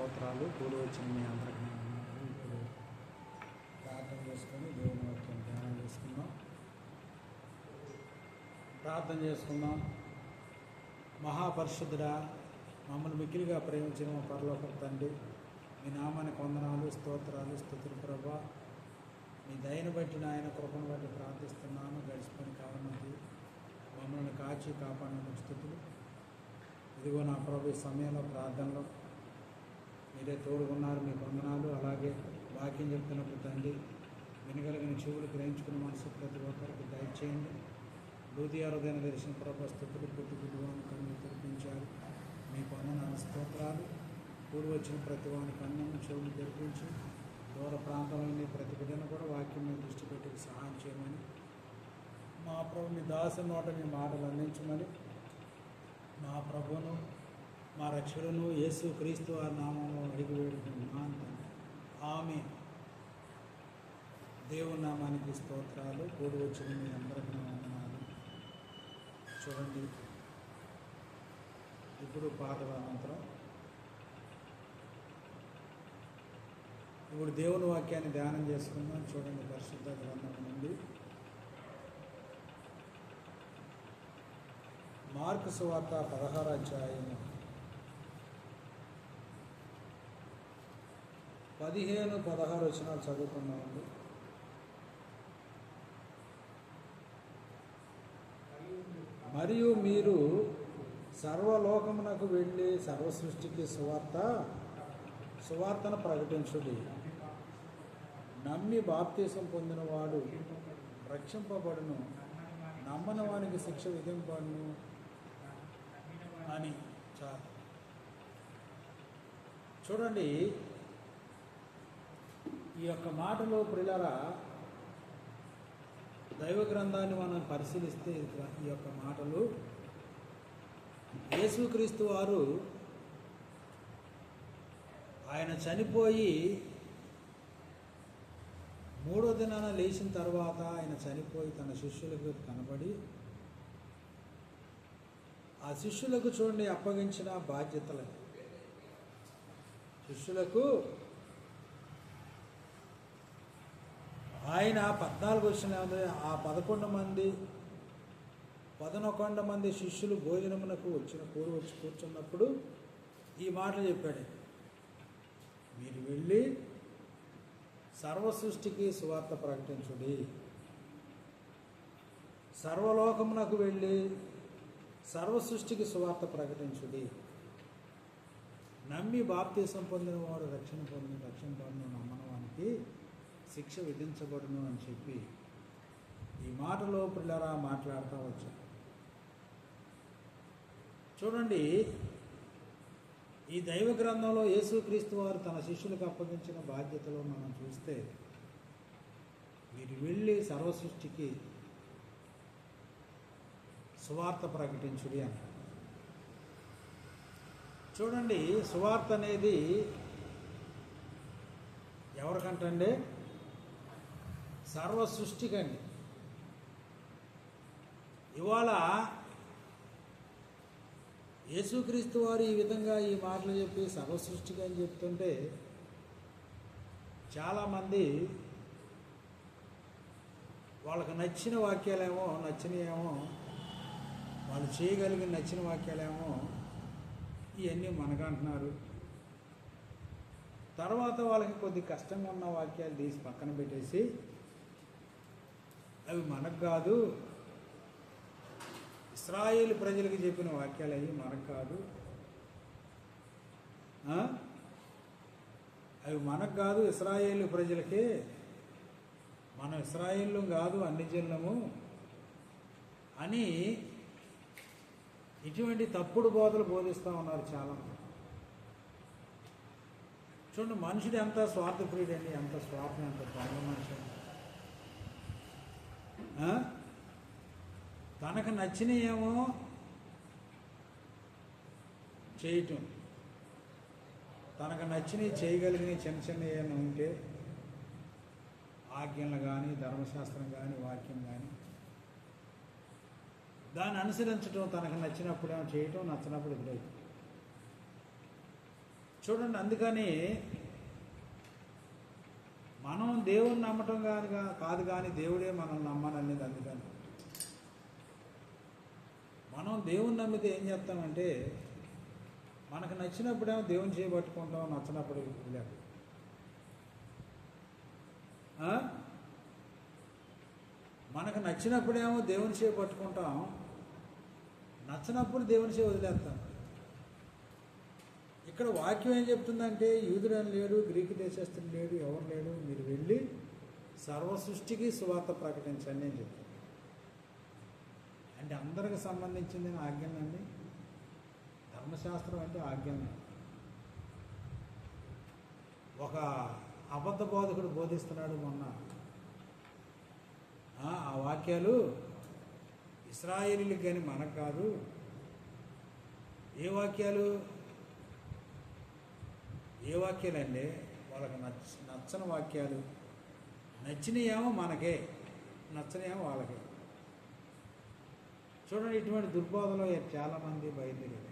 స్తోత్రాలు. కూడి వచ్చిన మీ అందరికీ ఇప్పుడు ప్రార్థన చేసుకొని దేవుని వాక్యం ధ్యానం చేసుకుందాం. ప్రార్థన చేసుకుందాం. మహాపరిశుద్ధుడా, మమ్మల్ని మిక్కిలిగా ప్రేమించిన మా పరలోకపు తండ్రి, మీ నామానికి వందనాలు, స్తోత్రాలు, స్తుతులు ప్రభా. మీ దయను బట్టి నాయన కృపను బట్టి ప్రార్థిస్తున్నాను. గడిచిపోయిన కావాలన్నది మమ్మల్ని కాచి కాపాడిన స్థుతులు. ఇదిగో నా ప్రభు ఈ సమయంలో ప్రార్థనలో మీరే తోడుకున్నారు, మీకు వందనాలు. అలాగే వాక్యం చెప్తున్నప్పుడు తండ్రి వినగలిగిన చెవులు గ్రహించుకున్న మనసు ప్రతి ఒక్కరికి దయచేయండి. లూదియా హృదయం దర్శన ప్రభు స్థుతులు పుట్టి గుడ్డివాని కన్ను తెరిపించారు. మీకు వందనాలు, స్తోత్రాలు. కూడి వచ్చిన ప్రతి వాని కన్ను చెవులు తెరిపించి దూర ప్రాంతంలోని ప్రతి బిడ్డను కూడా వాక్యం మీద దృష్టి పెట్టి సహాయం చేయమని, మా ప్రభు మీ దాసు నోట మీ మాటలు అందించమని, మా ప్రభువును మా రక్షకుడును యేసు క్రీస్తు వారి నామంలో అడిగి వేడుకుంటున్నాను తండ్రి. ఆమేన్. దేవుని నామానికి స్తోత్రాలు. కూడి వచ్చిన మీ అందరికీ వందనాలు. చూడండి, ఇప్పుడు పాటల అనంతరం ఇప్పుడు దేవుని వాక్యాన్ని ధ్యానం చేసుకుందాం. చూడండి, పరిశుద్ధ గ్రంథం నుండి మార్కు సువార్త 16వ అధ్యాయము 15-16 వచనాలు చదువుకున్నామండి. మరియు మీరు సర్వలోకమునకు వెళ్ళి సర్వ సృష్టికి సువార్తను ప్రకటించుడి. నమ్మి బాప్తీసం పొందినవాడు రక్షింపబడును, నమ్మని వానికి శిక్ష విధింపబడును అని చాలు. చూడండి, ఈ యొక్క మాటలు ప్రియులారా, దైవ గ్రంథాన్ని మనం పరిశీలిస్తే ఈ యొక్క మాటలు యేసుక్రీస్తు వారు ఆయన చనిపోయి 3వ దినాన లేచిన తర్వాత ఆయన చనిపోయి తన శిష్యులకు కనబడి ఆ శిష్యులకు చూడండి అప్పగించిన బాధ్యతలు, శిష్యులకు ఆయన 14 వచ్చిన ఆ 11 మంది శిష్యులు భోజనమునకు వచ్చి కూర్చున్నప్పుడు ఈ మాటలు చెప్పాడు. మీరు వెళ్ళి సర్వ సృష్టికి సువార్త ప్రకటించుడి. సర్వలోకమునకు వెళ్ళి సర్వ సృష్టికి సువార్త ప్రకటించుడి. నమ్మి బాప్తీసం పొందిన వాడు రక్షణ పొందిన నమ్మనవానికి శిక్ష విధించబడును అని చెప్పి ఈ మాటలో పిల్లరా మాట్లాడుతూ వచ్చారు. చూడండి, ఈ దైవ గ్రంథంలో యేసుక్రీస్తు వారు తన శిష్యులకు అప్పగించిన బాధ్యతలో మనం చూస్తే, మీరు వెళ్ళి సర్వ సృష్టికి సువార్త ప్రకటించుడి అంటారు. చూడండి, సువార్త అనేది ఎవరికంటండి? సర్వ సృష్టికండి. ఇవాళ యేసుక్రీస్తు వారు ఈ విధంగా ఈ మాటలు చెప్పి సర్వ సృష్టికి అని చెప్తుంటే చాలామంది వాళ్ళకి నచ్చిన వాక్యాలేమో నచ్చినయేమో వాళ్ళు చేయగలిగిన నచ్చిన వాక్యాలేమో ఇవన్నీ మనకంటున్నారు. తర్వాత వాళ్ళకి కొద్ది కష్టంగా ఉన్న వాక్యాలు తీసి పక్కన పెట్టేసి అవి మనకు కాదు, ఇశ్రాయేలు ప్రజలకు చెప్పిన వాక్యాలు అవి మనకు కాదు, అవి మనకు కాదు, ఇశ్రాయేలు ప్రజలకే, మనం ఇశ్రాయేలు కాదు అన్ని జనులము అని ఇటువంటి తప్పుడు బోధలు బోధిస్తూ ఉన్నారు చాలామంది. చూడండి, మనుషుడు ఎంత స్వార్థప్రియుడండి, ఎంత స్వార్థం, ఎంత దొంగ మనిషి. తనకు నచ్చినయేమో చేయటం, తనకు నచ్చినవి చేయగలిగిన చిన్న ఏమైనా ఉంటే ఆజ్ఞలు కానీ ధర్మశాస్త్రం కానీ వాక్యం కానీ దాన్ని అనుసరించడం, తనకు నచ్చినప్పుడేమో చేయటం, నచ్చినప్పుడు ఎదురైతే. చూడండి, అందుకని మనం దేవుని నమ్మటం కాదు కానీ దేవుడే మనల్ని నమ్మననేది. అందుకని మనం దేవుని నమ్మితే ఏం చేస్తామంటే, మనకు నచ్చినప్పుడేమో దేవుని చేయబట్టుకుంటాం, నచ్చినప్పుడు వదిలేక. మనకు నచ్చినప్పుడేమో దేవుని చేయబట్టుకుంటాం, నచ్చినప్పుడు దేవుని చేయ వదిలేస్తాం. ఇక్కడ వాక్యం ఏం చెప్తుందంటే, యూదుడని లేడు, గ్రీకు దేశస్తుడు లేడు, ఎవరు లేడు, మీరు వెళ్ళి సర్వ సృష్టికి సువార్త ప్రకటించండి అని చెప్తుంది. అంటే అందరికి సంబంధించింది ఆజ్ఞలండి. ధర్మశాస్త్రం అంటే ఆజ్ఞలే. ఒక అబద్ధ బోధకుడు బోధిస్తున్నాడు మొన్న, ఆ వాక్యాలు ఇశ్రాయేలీలకు కానీ మనకు కాదు. ఏ వాక్యాలు అండి? వాళ్ళకి నచ్చని వాక్యాలు. నచ్చినయేమో మనకే, నచ్చనేమో వాళ్ళకే. చూడండి, ఇటువంటి దుర్బోధలో చాలామంది బయలుదేరారు.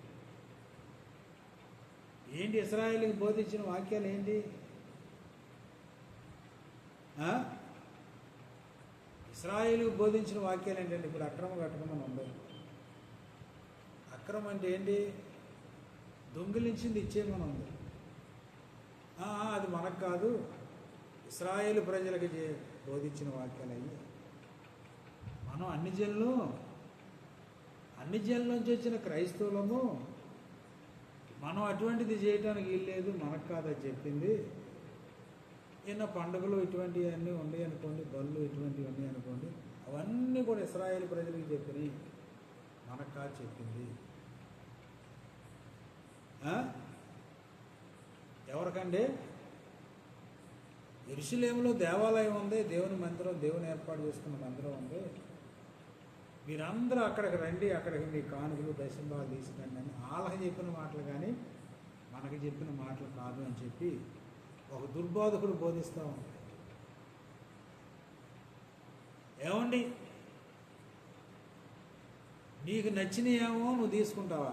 ఏంటి ఇశ్రాయేలుకి బోధించిన వాక్యాలు ఏంటి? ఇశ్రాయేలుకి బోధించిన వాక్యాలు ఏంటంటే, ఇప్పుడు అక్రమం కట్టుకుని ఉంది. అక్రమం అంటే ఏంటి? దొంగిలించింది ఇచ్చేయమని ఉంది. అది మనకు కాదు, ఇశ్రాయేలు ప్రజలకు బోధించిన వాక్యాలు అయ్యి. మనం అన్ని జనుల నుంచి వచ్చిన క్రైస్తవులము, మనం అటువంటిది చేయడానికి వీల్లేదు, మనకు కాదని చెప్పింది. ఏమైనా పండుగలు ఇటువంటివన్నీ ఉన్నాయి అనుకోండి, బళ్ళు ఇటువంటివి ఉన్నాయి అనుకోండి, అవన్నీ కూడా ఇశ్రాయేలు ప్రజలకు చెప్పినాయి, మనకు కాదు చెప్పింది. ఎవరికండి? యెరూషలేములో దేవాలయం ఉంది, దేవుని మందిరం, దేవుని ఏర్పాటు చేసుకున్న మందిరం ఉంది. మీరందరూ అక్కడికి రండి, అక్కడికి మీ కానుకలు దశంభాగాలు తీసుకురండి అని వాళ్ళకి చెప్పిన మాటలు కానీ మనకి చెప్పిన మాటలు కాదు అని చెప్పి ఒక దుర్బోధకుడు బోధిస్తూ ఉంటాడు. ఏమండి, నీకు నచ్చినయేమో నువ్వు తీసుకుంటావా?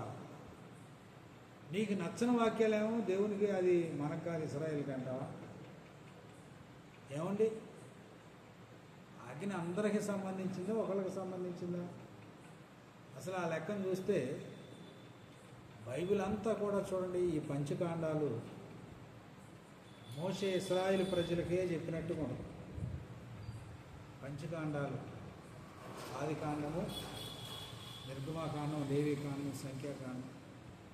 నీకు నచ్చని వాక్యాలేమో దేవునికి అది మనకు కాదు, ఇశ్రాయేలుకి అంటావా? ఏమండి, ఆజ్ఞ అందరికీ సంబంధించిందా, ఒకరికి సంబంధించిందా? అసలు ఆ లెక్కను చూస్తే బైబిల్ అంతా కూడా చూడండి, ఈ పంచకాండాలు మోషే ఇశ్రాయేలు ప్రజలకే చెప్పినట్టుగా ఉంది. పంచకాండాలు, ఆదికాండము, నిర్గమాకాండం, లేవీకాండం, సంఖ్యాకాండం,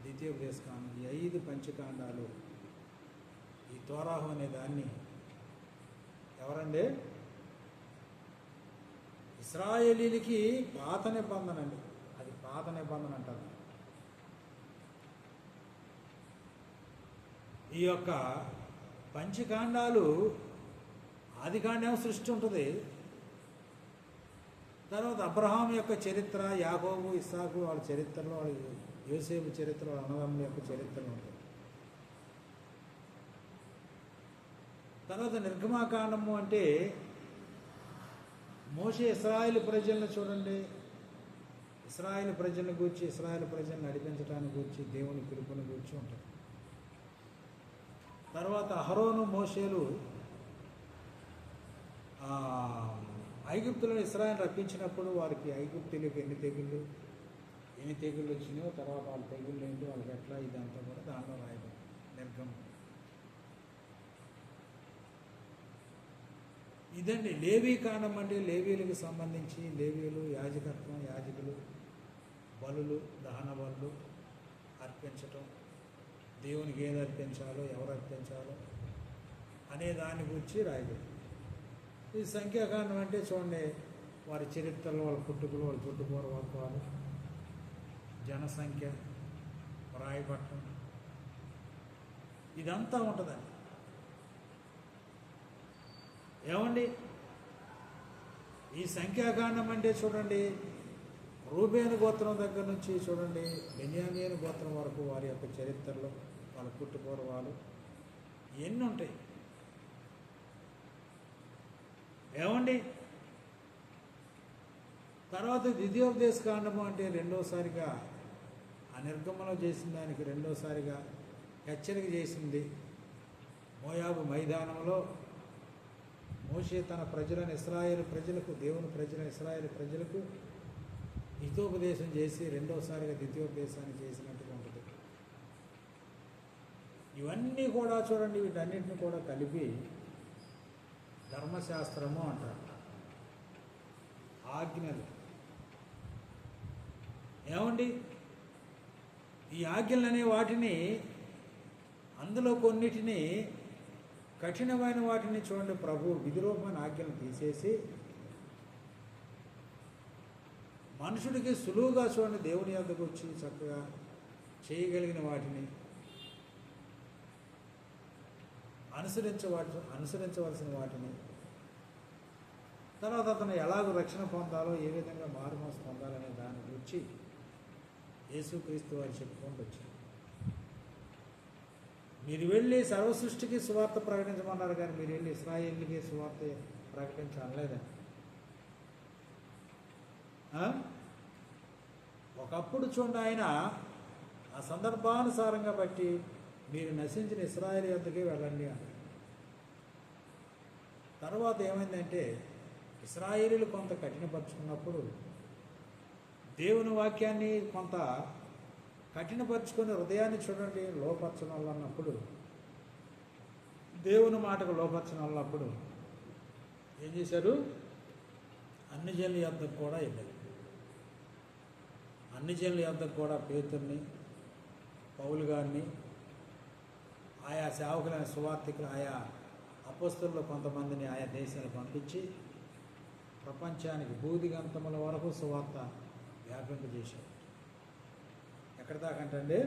ద్వితీయోపదేశకాండం, ఈ 5 పంచకాండాలు ఈ తోరాహు అనే దాన్ని ఎవరండి? ఇశ్రాయేలీలకి పాత నిబంధన అండి. అది పాత నిబంధన అంటారు. ఈ యొక్క పంచకాండాలు, ఆదికాండం సృష్టి ఉంటుంది, తర్వాత అబ్రహాం యొక్క చరిత్ర, యాకోబు, ఇస్సాకు వాళ్ళ చరిత్రలో, వాళ్ళ యోసేపు చరిత్ర, వాళ్ళ అన్నదమ్ముల యొక్క చరిత్రలు ఉంటుంది. తర్వాత నిర్గమాకాండము అంటే మోషే ఇశ్రాయేలు ప్రజలను చూడండి, ఇశ్రాయేలు ప్రజలను గూర్చి, ఇశ్రాయేలు ప్రజలను నడిపించడానికి గూర్చి, దేవుని పిలుపుని గూర్చి ఉంటుంది. తర్వాత అహరోను, మోషేలు ఐగుప్తులను ఇశ్రాయేలు రప్పించినప్పుడు వారికి ఐగుప్తులకు ఎన్ని తెగుళ్ళు వచ్చినాయో, తర్వాత వాళ్ళ తెగుళ్ళు ఏంటి, వాళ్ళకి ఎట్లా, ఇదంతా కూడా దానిలో రాయబడి నిర్గమం. ఇదండి లేవీకాండం అంటే లేవీలకు సంబంధించి, లేవీలు యాజకత్వం, యాజకులు బలులు, దహన బలులు అర్పించటం, దేవునికి ఏది అర్పించాలో, ఎవరు అర్పించాలో అనే దాని గురించి రాయబడి. ఈ సంఖ్యాకాండం అంటే చూడండి, వారి చరిత్రలు, వాళ్ళ పుట్టుకలు, వాళ్ళ పుట్టుపూర్వత్వాలు, జనసంఖ్య, రాయబట్టం, ఇదంతా ఉంటుందండి. ఏమండి, ఈ సంఖ్యాకాండం అంటే చూడండి, రూబేను గోత్రం దగ్గర నుంచి చూడండి బెన్యామీను గోత్రం వరకు వారి యొక్క చరిత్రలో, వాళ్ళ పుట్టుపూర్వాలు ఎన్ని ఉంటాయి. ఏమండి, తర్వాత ద్వితీయోపదేశకాండము అంటే రెండోసారిగా ఆ నిర్గమనం చేసిన దానికి రెండోసారిగా హెచ్చరిక చేసింది. మోయాబు మైదానంలో మోషే తన ప్రజలను ఇశ్రాయేలు ప్రజలకు, దేవుని ప్రజలను ఇశ్రాయేలు ప్రజలకు హితోపదేశం చేసి రెండోసారిగా ద్వితీయోపదేశాన్ని చేసినట్టుగా ఉంటుంది. ఇవన్నీ కూడా చూడండి, వీటన్నిటిని కూడా కలిపి ధర్మశాస్త్రము అంటారు. ఆజ్ఞలు ఏమండి, ఈ ఆజ్ఞలు అనే వాటిని, అందులో కొన్నిటిని కఠినమైన వాటిని చూడండి ప్రభు విధిరూపమైన ఆజ్ఞలను తీసేసి మనుషుడికి సులువుగా చూడండి దేవుని యొద్దకు వచ్చి చక్కగా చేయగలిగిన వాటిని అనుసరించవలసిన వాటిని, తర్వాత అతను ఎలాగో రక్షణ పొందాలో, ఏ విధంగా మారుమోసు పొందాలనే దాని గురించి యేసుక్రీస్తు వారు చెప్పుకుంటూ వచ్చారు. మీరు వెళ్ళి సర్వసృష్టికి సువార్త ప్రకటించమన్నారు, కానీ మీరు వెళ్ళి ఇశ్రాయేలుకి సువార్త ప్రకటించలేదండి. ఒకప్పుడు చూడండి ఆయన ఆ సందర్భానుసారంగా బట్టి మీరు నశించిన ఇశ్రాయేలు యొద్దకే వెళ్ళండి అని. తర్వాత ఏమైందంటే ఇశ్రాయేలీలు కొంత కఠినపరుచుకున్నప్పుడు, దేవుని వాక్యాన్ని కొంత కఠినపరుచుకొని హృదయాన్ని చూడండి లోపరచడం వల్ల అన్నప్పుడు, దేవుని మాటకు లోపరచడం వల్లప్పుడు ఏం చేశారు? అన్ని జనుల యొద్దకు కూడా వెళ్ళారు. అన్ని జనుల యొద్దకు కూడా పేతుర్ని, పౌలు గారిని, ఆయా సేవకులైన సువార్థికులు, ఆయా అపోస్తలులో కొంతమందిని ఆయా దేశాలు పంపించి ప్రపంచానికి భూదిగంతముల వరకు సువార్త వ్యాపింపజేశారు. ఎక్కడి దాకంటే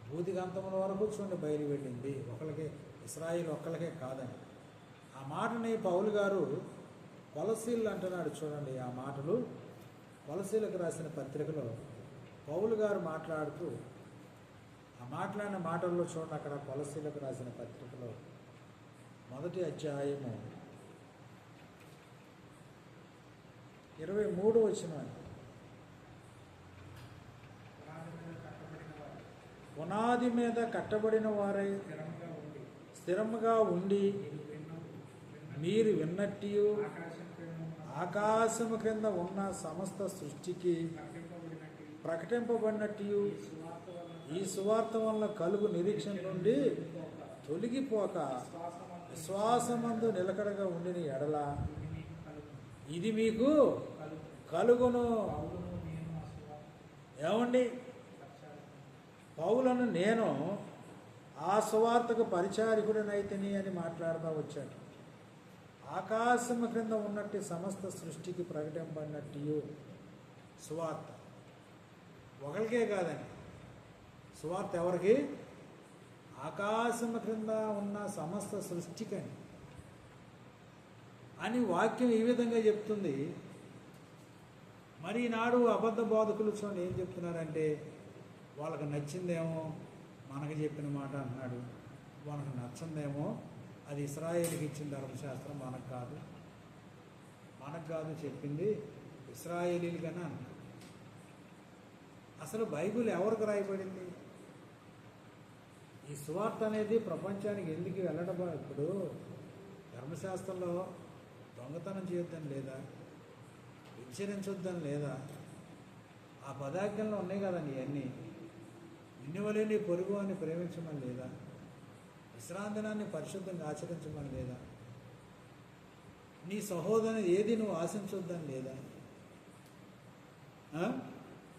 భూదిగంతముల వరకు చూడండి బయలు వెళ్ళింది. ఒకళ్ళకే, ఇశ్రాయేలు ఒక్కళ్ళకే కాదని. ఆ మాటని పౌలు గారు కొలసీలు అంటున్నాడు చూడండి. ఆ మాటలు కొలసీలకు రాసిన పత్రికలో పౌలు గారు మాట్లాడుతూ, ఆ మాట్లాడిన మాటల్లో చూడండి, అక్కడ కొలసీలకు రాసిన పత్రికలో 1వ అధ్యాయము 23వ వచనం, పునాది మీద కట్టబడిన వారై స్థిరముగా ఉండి మీరు విన్నట్టు ఆకాశము క్రింద ఉన్న సమస్త సృష్టికి ప్రకటింపబడినట్టు ఈ సువార్త వల్ల కలుగు నిరీక్షణ నుండి తొలగిపోక విశ్వాసమందు నిలకడగా ఉండిన ఎడల ఇది మీకు కలుగును. ఏమండి, పౌలను నేను ఆ సువార్తకు పరిచారికుడినైతిని అని మాట్లాడుతూ వచ్చాడు. ఆకాశము క్రింద ఉన్నట్టు సమస్త సృష్టికి ప్రకటింపబడినట్టు సువార్త ఒకరికే కాదండి. సువార్త ఎవరికి? ఆకాశము క్రింద ఉన్న సమస్త సృష్టికని అని వాక్యం ఈ విధంగా చెప్తుంది. మరి ఈనాడు అబద్ధ బోధకులు చూడండి ఏం చెప్తున్నారంటే, వాళ్ళకి నచ్చిందేమో మనకు చెప్పిన మాట అన్నాడు, మనకు నచ్చిందేమో అది ఇశ్రాయేలుకి ఇచ్చిన ధర్మశాస్త్రం, మనకు కాదు చెప్పింది ఇశ్రాయేలీలుగానే అన్నాడు. అసలు బైబిల్ ఎవరికి రాయబడింది? ఈ సువార్త అనేది ప్రపంచానికి ఎందుకు వెళ్ళడం? ఇప్పుడు ధర్మశాస్త్రంలో దొంగతనం చేయొద్దని లేదా, విచ్చరించొద్దని లేదా, ఆ పదాజ్ఞలు ఉన్నాయి కదండి. ఇవన్నీ నిన్నువలే నీ పొరుగు అని ప్రేమించమని లేదా, విశ్రాంతినాన్ని పరిశుద్ధంగా ఆచరించమని లేదా, నీ సహోదరుని ఏది నువ్వు ఆశించొద్దని లేదా,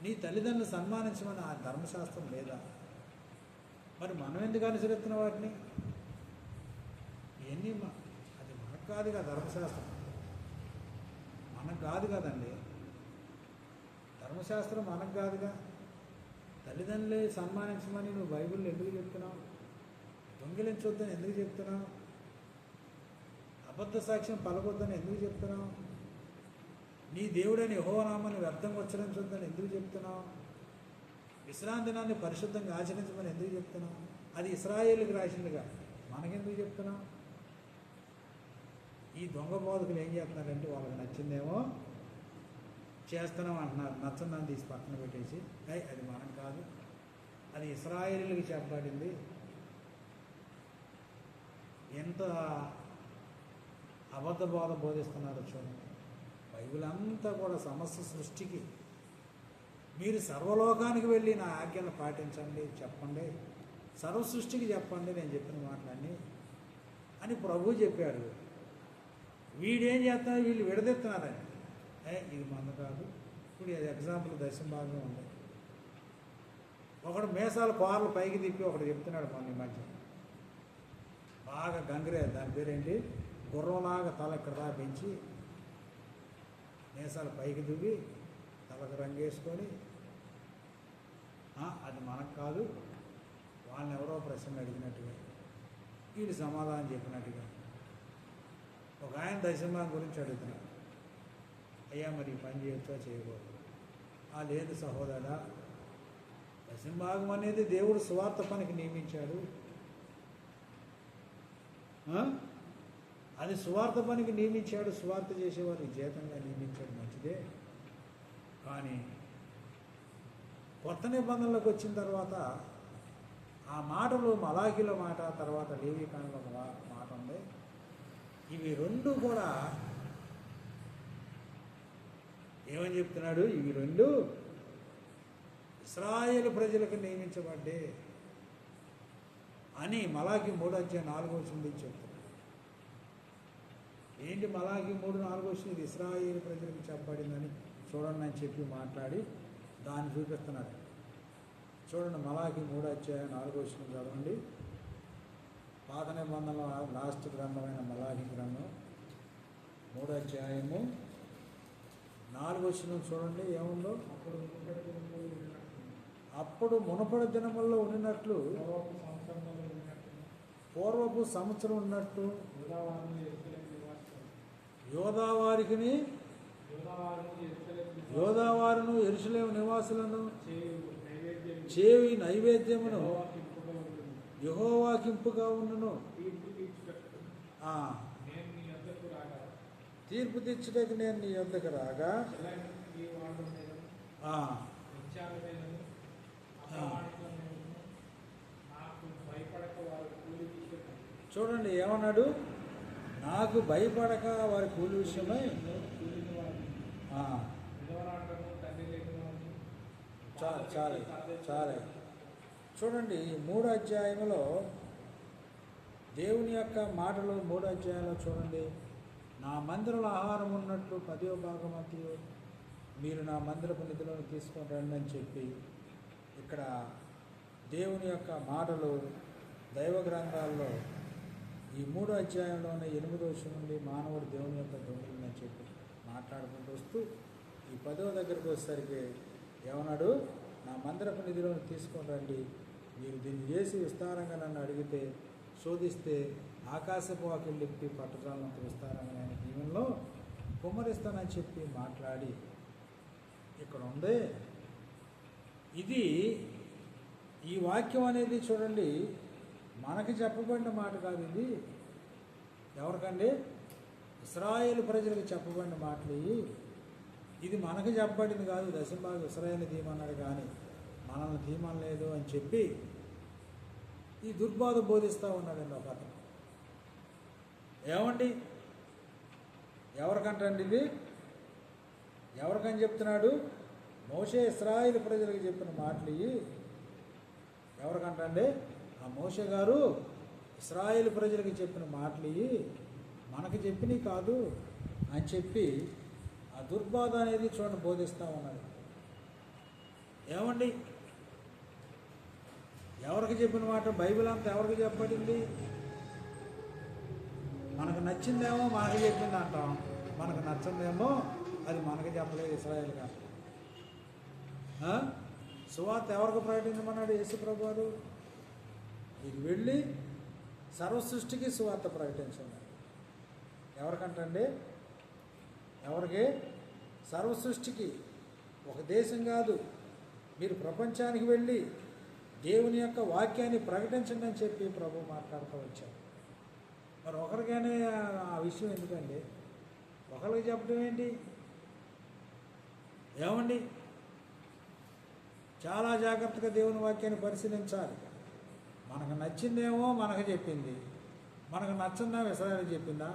నీ తల్లిదండ్రులు సన్మానించమని ఆ ధర్మశాస్త్రం లేదా? మరి మనం ఎందుకు అనుసరిస్తున్న వాటిని? ఇవన్నీ అది మనకు కాదుగా, ధర్మశాస్త్రం మనకు కాదు కదండి. ధర్మశాస్త్రం మనకు కాదుగా. తల్లిదండ్రులే సన్మానించమని నువ్వు బైబిల్లో ఎందుకు చెప్తున్నావు? దొంగిలించొద్దని ఎందుకు చెప్తున్నావు? అబద్ధ సాక్ష్యం పలకొద్దని ఎందుకు చెప్తున్నావు? నీ దేవుడని యెహోవా నామాన్ని వ్యర్థంగా ఉచ్చరించొద్దని ఎందుకు చెప్తున్నావు? విశ్రాంతినాన్ని పరిశుద్ధంగా ఆచరించమని ఎందుకు చెప్తున్నావు? అది ఇశ్రాయేలుకి రాసిందిగా, మనకెందుకు చెప్తున్నావు? ఈ దొంగ బోధకులు ఏం చేస్తున్నారంటే, వాళ్ళకి నచ్చిందేమో చేస్తున్నాం అంటున్నారు, నచ్చందాన్ని తీసి పక్కన పెట్టేసి అది మనం కాదు, అది ఇశ్రాయేలుకి చెప్పబడింది. ఎంత అబద్ధ బోధ బోధిస్తున్నారో చూడండి. బైబిల్ అంతా కూడా సమస్త సృష్టికి, మీరు సర్వలోకానికి వెళ్ళి నా ఆజ్ఞలు పాటించండి, చెప్పండి, సర్వ సృష్టికి చెప్పండి నేను చెప్పిన మాటలన్నీ అని ప్రభు చెప్పాడు. వీడేం చేస్తున్నారు, వీళ్ళు విడదెత్తున్నారని, ఇది మంద కాదు. ఇప్పుడు అది ఎగ్జాంపుల్ దశంభాగం ఉంది. ఒకడు మేసాలు కోరలు పైకి తిప్పి ఒకడు చెప్తున్నాడు మన ఈ మధ్య బాగా గంగిరే, దాని పేరేంటి, గుర్రంలాగా తల ఇక్కడ దా పెంచి మేసాలు పైకి దువ్వి తలకు రంగేసుకొని అది మనకు కాదు, వాళ్ళని ఎవరో ప్రశ్న అడిగినట్టుగా వీళ్ళు సమాధానం చెప్పినట్టుగా. ఒక ఆయన దశంభాగం గురించి అడుగుతున్నాడు, అయ్యా మరి పని చేయొచ్చా చేయకూడదు? లేదు సహోదరా, దశంభాగం అనేది దేవుడు సువార్త పనికి నియమించాడు. అది సువార్త పనికి నియమించాడు, సువార్త చేసేవారికి జీతంగా నియమించాడు, మంచిదే. కానీ కొత్త నిబంధనలకు వచ్చిన తర్వాత ఆ మాటలు మలాఖీలో మాట, తర్వాత లేవీకాండంలో మాట ఉంది. ఇవి రెండు కూడా ఏమని చెప్తున్నాడు, ఇవి రెండు ఇశ్రాయేలు ప్రజలకు నియమించబడ్డే అని మలాఖీ 3:4 చెప్తున్నాడు. ఏంటి మలాఖీ 3:4 ఇది ఇశ్రాయేలు ప్రజలకు చెప్పబడిందని చూడండి అని చెప్పి మాట్లాడి దాన్ని చూపిస్తున్నాడు. చూడండి, మలాఖీ 3:4 చదవండి. పాత నిబంధనలో లాస్ట్ గ్రంథమైన మలాఖీ గ్రంథం 3:4 చూడండి ఏముందో. అప్పుడు మునపడి దినముల్లో ఉండినట్లు, పూర్వపు సంవత్సరం ఉన్నట్టు యోధావారును యెరూషలేము నివాసులను చేవి నైవేద్యమును యెహోవాకింపుగా ఉండును. తీర్పు తెచ్చుటకు నేను నీ యొద్దకు రాగా చూడండి ఏమన్నాడు, నాకు భయపడక వారి కూలి విషయమై. చాలే చూడండి, 3వ అధ్యాయంలో దేవుని యొక్క మాటలు 3వ అధ్యాయంలో చూడండి. నా మందిరంలో ఆహారం ఉన్నట్లు 10వ భాగం మీరు నా మందిరపు నిధులను తీసుకొని రండి అని చెప్పి ఇక్కడ దేవుని యొక్క మాటలు దైవ గ్రంథాల్లో ఈ 3వ అధ్యాయంలోనే 8వ వచనం నుండి మానవుడు దేవుని యొక్క దొంగలని అని చెప్పి మాట్లాడుకుంటూ వస్తూ ఈ 10వ దగ్గరకు వచ్చేసరికి ఏమన్నాడు, నా మందిరపు నిధులను తీసుకొని రండి, మీరు దీన్ని చేసి విస్తారంగా నన్ను అడిగితే శోధిస్తే ఆకాశపు వాకిళ్ళెప్పి పట్టజాలంత విస్తారంగా నేను దీవెనలో కుమ్మరిస్తానని చెప్పి మాట్లాడి ఇక్కడ ఉంది. ఇది ఈ వాక్యం అనేది చూడండి మనకి చెప్పబడిన మాట కాదు. ఇది ఎవరికండి, ఇశ్రాయేలు ప్రజలకు చెప్పబడిన మాటలు. ఇది మనకు చెప్పబడింది కాదు. దశంభాగం ఇశ్రాయేలు తీయమన్నాడు కానీ మనల్ని తీయమనలేదు అని చెప్పి ఈ దుర్బాధ బోధిస్తూ ఉన్నాడండి ఒక అతను. ఏమండి ఎవరికంటండి ఇది, ఎవరికని చెప్తున్నాడు? మోషే ఇశ్రాయేలు ప్రజలకు చెప్పిన మాటలు ఎవరికంటండి? ఆ మోషే గారు ఇశ్రాయేలు ప్రజలకు చెప్పిన మాటలు మనకు చెప్పినవి కాదు అని చెప్పి ఆ దుర్బాధ అనేది చూడండి బోధిస్తూ ఉన్నాడు. ఏమండి ఎవరికి చెప్పిన మాట? బైబిల్ అంతా ఎవరికి చెప్పబడింది? మనకు నచ్చిందేమో మనకు చెప్పింది అంటాం, మనకు నచ్చిందేమో అది మనకు చెప్పలేదు. ఇశ్రాయేలు గారు సువార్త ఎవరికి ప్రకటించమన్నాడు యేసు ప్రభు వారు? మీరు వెళ్ళి సర్వ సృష్టికి సువార్త ప్రకటించండి. ఎవరికంటండి? ఎవరికి? సర్వ సృష్టికి. ఒక దేశం కాదు, మీరు ప్రపంచానికి వెళ్ళి దేవుని యొక్క వాక్యాన్ని ప్రకటించండి అని చెప్పి ప్రభు మాట్లాడుతూ వచ్చారు. మరి ఒకరికైనా ఆ విషయం ఎందుకండి? ఒకరికి చెప్పడం ఏంటి? ఏమండి చాలా జాగ్రత్తగా దేవుని వాక్యాన్ని పరిశీలించాలి. మనకు నచ్చిందేమో మనకు చెప్పింది, మనకు నచ్చిందేమో ఇశ్రాయేలు చెప్పిందా?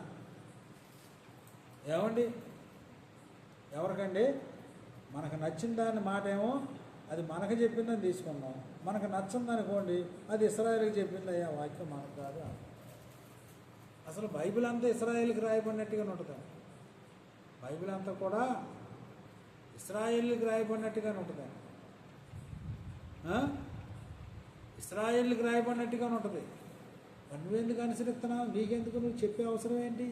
ఏమండి, ఎవరికండి? మనకు నచ్చిన దాని మాట ఏమో అది మనకు చెప్పిందని తీసుకున్నాం, మనకు నచ్చిందనుకోండి అది ఇశ్రాయేలుకి చెప్పింది, అయ్యా వాక్యం మనకు కాదు. అసలు బైబిల్ అంతా ఇశ్రాయేలుకి రాయబడినట్టుగానే ఉంటుంది. బైబిల్ అంతా కూడా ఇశ్రాయేలుకి రాయబడినట్టుగానే ఉంటుంది. ఇశ్రాయేలుకి రాయబడినట్టుగానే ఉంటుంది. మరి నువ్వెందుకు అనుసరిస్తున్నావు? నీకెందుకు? నువ్వు చెప్పే అవసరం ఏంటి?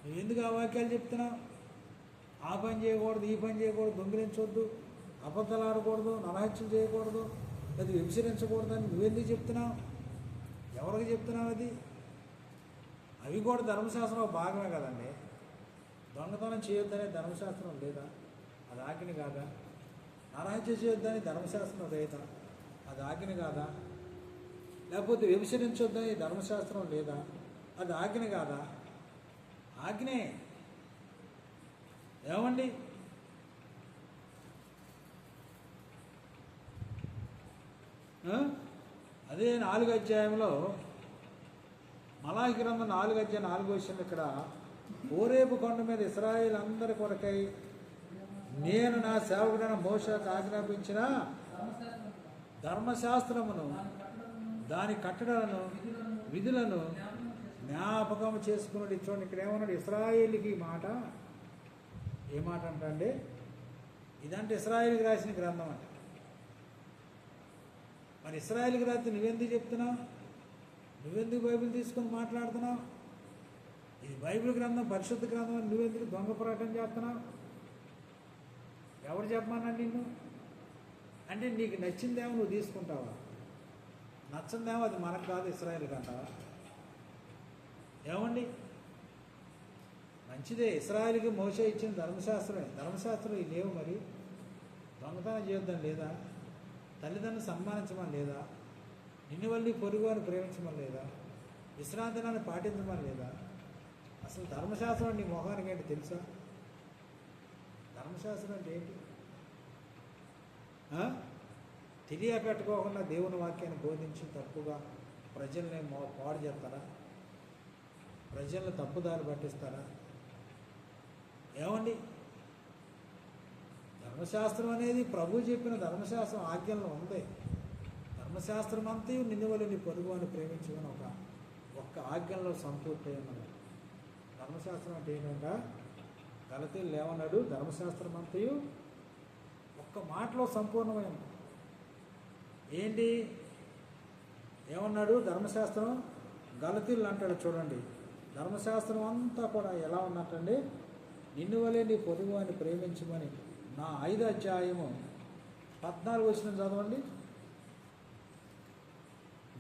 నువ్వెందుకు ఆ వాక్యాలు చెప్తున్నావు? ఆ పని చేయకూడదు, ఈ పని చేయకూడదు, దొంగిలించవద్దు, అబద్ధాలు ఆడకూడదు, నరహత్యలు చేయకూడదు, అది విభజించకూడదు అని నువ్వెందుకు చెప్తున్నావు? ఎవరికి చెప్తున్నావు? అది అవి కూడా ధర్మశాస్త్రం భాగమే కదండి. దొంగతనం చేయొద్దనే ధర్మశాస్త్రం లేదా? అది ఆజ్ఞ కాదా? నరహత్య చేయొద్దని ధర్మశాస్త్రం లేదా? అది ఆజ్ఞ కాదా? లేకపోతే విభజించొద్దని ధర్మశాస్త్రం లేదా? అది ఆజ్ఞ కాదా? ఆజ్ఞే. ఏమండి, అదే 4వ అధ్యాయంలో మలాకి గ్రంథం 4వ అధ్యాయం 4వ వచనం ఇక్కడ హోరేబు కొండ మీద ఇశ్రాయేలు అందరి కొరకై నేను నా సేవకుడైన మోషేకు ఆజ్ఞాపించిన ధర్మశాస్త్రమును దాని కట్టడలను విధులను జ్ఞాపకం చేసుకున్నాడు. చూడండి, ఇక్కడ ఏమన్నాడు? ఇశ్రాయేలుకి ఈ మాట. ఏ మాట అంటే ఇదంటే ఇశ్రాయేలుకి రాసిన గ్రంథం అంటే. మరి ఇశ్రాయేలుకి రాస్తే నువ్వెందుకు చెప్తున్నావు? నువ్వెందుకు బైబిల్ తీసుకొని మాట్లాడుతున్నావు? ఇది బైబిల్ గ్రంథం, పరిశుద్ధ గ్రంథం అని నువ్వెందుకు దొంగ పోరాటం చేస్తున్నావు? ఎవరు చెప్పమన్నాడు నిన్ను? అంటే నీకు నచ్చిందేమో నువ్వు తీసుకుంటావా? నచ్చిందేమో అది మనకు కాదు, ఇశ్రాయేలుకి అంటావా? ఏమండి, మంచిదే, ఇశ్రాయేలుకి మోషే ఇచ్చిన ధర్మశాస్త్రమే. ధర్మశాస్త్రం ఇవి లేవు. మరి దొంగతనం చేయొద్దని లేదా? తల్లిదండ్రులు సన్మానించమని లేదా? నిన్ను వల్లి పొరుగు అని ప్రేమించమని లేదా? విశ్రాంతినాన్ని పాటించమని లేదా? అసలు ధర్మశాస్త్రం నీ మొహానికి ఏంటి తెలుసా? ధర్మశాస్త్రం అంటే ఏంటి? తెలియపెట్టుకోకుండా దేవుని వాక్యాన్ని బోధించి తప్పుగా ప్రజల్ని పాడు చేస్తారా? ప్రజలను తప్పుదారి పట్టిస్తారా? ఏమండి, ధర్మశాస్త్రం అనేది ప్రభు చెప్పిన ధర్మశాస్త్రం ఆజ్ఞల్లో ఉంది. ధర్మశాస్త్రం అంతా నిన్ను వల్ల నీ పొరుగు అని ప్రేమించుకొని ఒక్క ఆజ్ఞల్లో సంపూర్తి ఉన్నది. ధర్మశాస్త్రం అంటే ఏంటంటే గలతీయులు ఏమన్నాడు? ధర్మశాస్త్రం అంతయు ఒక్క మాటలో సంపూర్ణమైంది. ఏంటి ఏమన్నాడు? ధర్మశాస్త్రం గలతీయులు అంటాడు. చూడండి, ధర్మశాస్త్రం అంతా కూడా ఎలా ఉన్నట్టండి? నిన్ను వలె నీ పొరుగు అని ప్రేమించమని. నా 5వ అధ్యాయము 14వ వచనం చదవండి.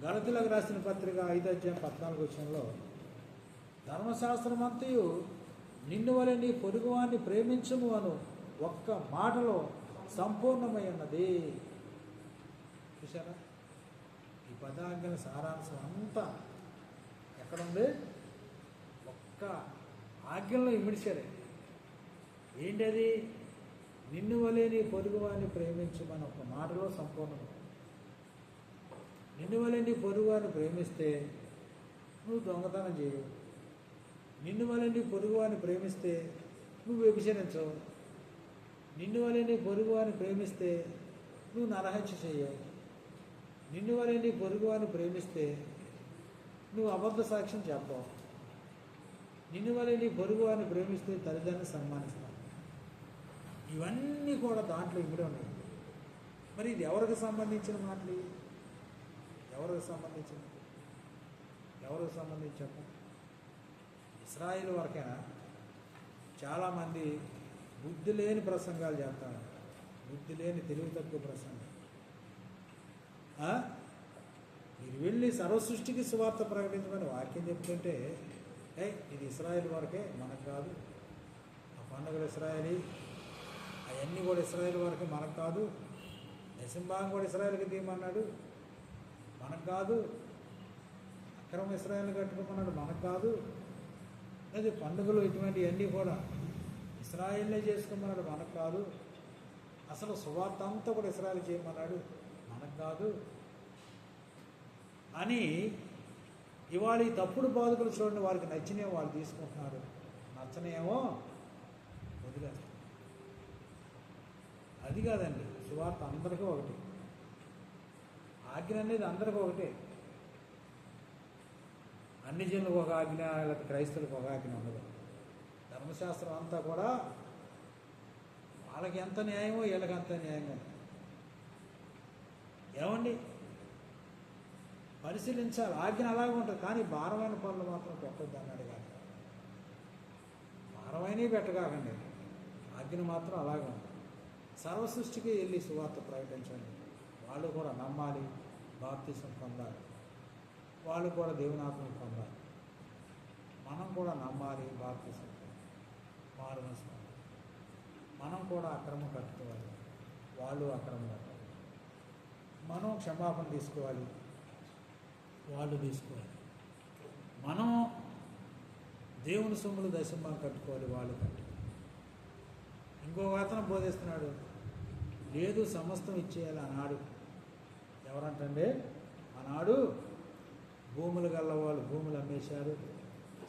గలతీయులకు రాసిన పత్రిక 5వ అధ్యాయం 14వ వచనంలో ధర్మశాస్త్రం అంతయు నిన్ను వలె నీ పొరుగువాన్ని ప్రేమించము అను ఒక్క మాటలో సంపూర్ణమై ఉన్నది. చూసారా? ఈ పదాజ్ఞల సారాంశం అంతా ఎక్కడుంది? ఒక్క ఆజ్ఞలో ఇమిడిచారే. ఏంటది? నిన్ను వలె నీ పొరుగువాన్ని ప్రేమించమని ఒక మాటలో సంపూర్ణం. నిన్ను వలె నీ పొరుగువాన్ని ప్రేమిస్తే నువ్వు దొంగతనం చేయవు. నిన్ను వలె నీ పొరుగువాన్ని ప్రేమిస్తే నువ్వు వ్యభిచరించవు. నిన్ను వలె నీ పొరుగువాన్ని ప్రేమిస్తే నువ్వు నరహత్య చేయవు. నిన్ను వలె నీ పొరుగువాన్ని ప్రేమిస్తే నువ్వు అబద్ధ సాక్ష్యం చెప్పవు. నిన్ను వలె నీ పొరుగువాన్ని ప్రేమిస్తే తల్లిదండ్రులు సన్మానిస్తావు. ఇవన్నీ కూడా దాంట్లో ఇమిడి ఉన్నాయి. మరి ఇది ఎవరికి సంబంధించిన మాటలు? ఎవరికి సంబంధించింది? ఎవరికి సంబంధించాక ఇశ్రాయేలు వరకైనా? చాలామంది బుద్ధి లేని ప్రసంగాలు చేస్తారు. బుద్ధి లేని తెలివి తక్కువ ప్రసంగం. మీరు వెళ్ళి సర్వసృష్టికి సువార్త ప్రకటించమని వాక్యం చెప్తుంటే ఇది ఇశ్రాయేలు వరకే, మనకు కాదు. ఆ పండుగలు ఇశ్రాయేలీ, అవన్నీ కూడా ఇశ్రాయేలు వరకే, మనకు కాదు. దశంభాగం కూడా ఇశ్రాయేలుకి తీయమన్నాడు, మనకు కాదు. అక్రమ ఇశ్రాయేలు కట్టుకోమన్నాడు, మనకు కాదు. అదే పండుగలు ఇటువంటివన్నీ కూడా ఇశ్రాయేలే చేసుకోమన్నాడు, మనకు కాదు. అసలు సువార్త అంతా కూడా ఇశ్రాయేలు చేయమన్నాడు, మనకు కాదు అని. ఇవాళ ఈ తప్పుడు బోధకులు చూడండి, వాళ్ళకి నచ్చినేమో వాళ్ళు తీసుకుంటున్నారు, నచ్చనేమో వదిలేస్తారు. అది కాదండి, సువార్త అందరికీ ఒకటి, ఆజ్ఞ అనేది అందరికీ ఒకటే. అన్ని జనులకు ఒక ఆజ్ఞ, లేకపోతే క్రైస్తవులకు ఒక ఆజ్ఞ ఉండదు. ధర్మశాస్త్రం అంతా కూడా వాళ్ళకి ఎంత న్యాయమో వీళ్ళకి అంత న్యాయంగా ఉంటుంది. ఏమండి, పరిశీలించాలి. ఆజ్ఞ అలాగే ఉంటుంది, కానీ భారమైన పనులు మాత్రం పెట్టొద్దు అన్నాడు. కానీ భారమైనవి పెట్టగాకండి, ఆజ్ఞ మాత్రం అలాగే ఉంటుంది. సర్వసృష్టికి వెళ్ళి సువార్త ప్రకటించండి. వాళ్ళు కూడా నమ్మాలి, బాప్తిసం పొందాలి, వాళ్ళు కూడా దేవుని ఆత్మను పొందాలి. మనం కూడా నమ్మాలి, బాప్తిసం మారుమనసు పొందాలి. మనం కూడా అక్రమం కట్టుకోవాలి, వాళ్ళు అక్రమం కట్టాలి. మనం క్షమాపణ తీసుకోవాలి, వాళ్ళు తీసుకోవాలి. మనం దేవుని సొమ్ములు దశంభాగం కట్టుకోవాలి, వాళ్ళు కట్టుకోవాలి. ఇంకొక అతను బోధిస్తున్నాడు, లేదు సమస్తం ఇచ్చేయాలి అన్నాడు. ఎవరంటే ఆనాడు భూములు గల్లవాళ్ళు భూములు అమ్మేశారు,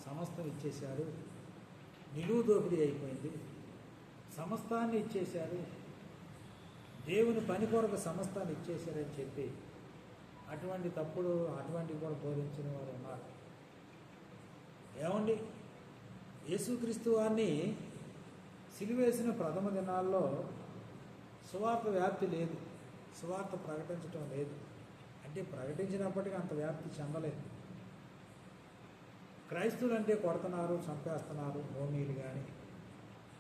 సమస్తం ఇచ్చేశారు, నిలువు దోపిడీ అయిపోయింది, సమస్తాన్ని ఇచ్చేశారు, దేవుని పని కొరకు సమస్తాన్ని ఇచ్చేశారని చెప్పి అటువంటివి కూడా బోధించిన వారు ఉన్నారు. ఏమండి, యేసుక్రీస్తు వారిని సిలువేసిన ప్రథమ దినాల్లో సువార్త వ్యాప్తి లేదు, సువార్త ప్రకటించడం లేదు. అంటే ప్రకటించినప్పటికీ అంత వ్యాప్తి చెందలేదు. క్రైస్తవులు అంటే కొడుతున్నారు, చంపేస్తున్నారు, హోమీలు కానీ